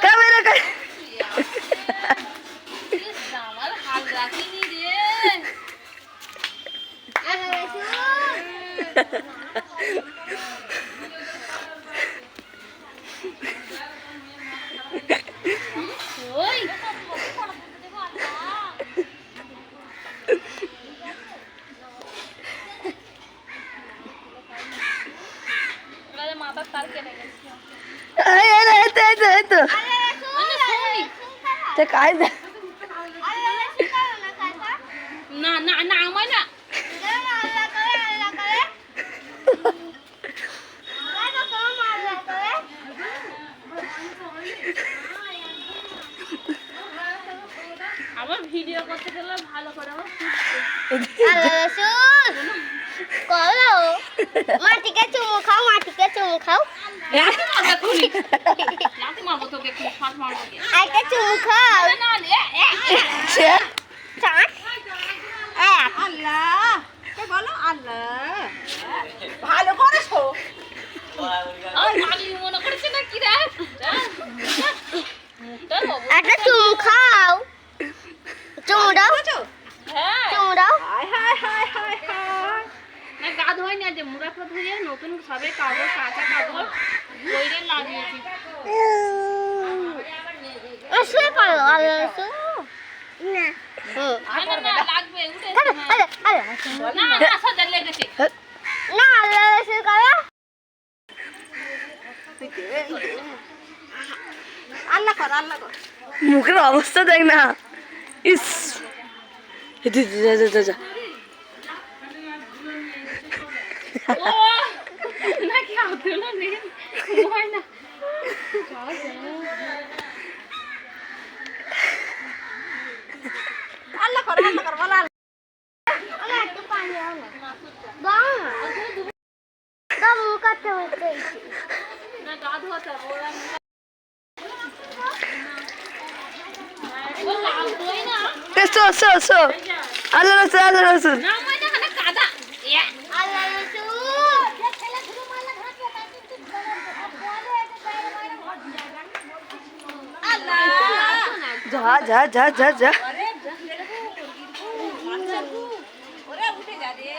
Camera আমার হাল রাখিনি রে। ওই মাথার তার কেটে গেছে। काय না না না আমায় না আমার ভিডিও করতে গেলে ভালো করে মাটিকে চুমু খাও, মাটিকে চুমু খাও, মারবো তোকে ফাঁস মারবো একটা চুমু খাও। আল্লাহ বলো আল্লাহ ভালো করেছো। মনে করেছে না কি রে একটা চুমু খাও, চুমু দাও, হ্যাঁ চুমু দাও। না গা ধোয় না যে মুড়াটা ধুয়ে নতুন সবে কাগজ কাঁচা কাগজ বইরে লাগিয়েছি শুয়ে পড়ো। আল্লাহ না না লাগবে উঠে না, না না সাজা লেগেছে আল্লাহ শুয়ে করো। আল্লাহ কর আল্লাহ কর। মুখের অবস্থা দেখ না। ইস যা যা যা যা ও না কি হতো না রে হয় না আল্লাহ কর আল্লাহ কর বলো আল্লাহ। আমার একটু পানি দাও না। দাও না। দাও, মুখ কাটতে হচ্ছে। না গা ধোয়াতে ওরা ও লাগবেই না সো আল্লাহ রাসূল আল্লাহ রাসূল না মানে না কাদা আল্লাহ রাসূল। যা যা যা যা যা ওরে উঠে যা রে।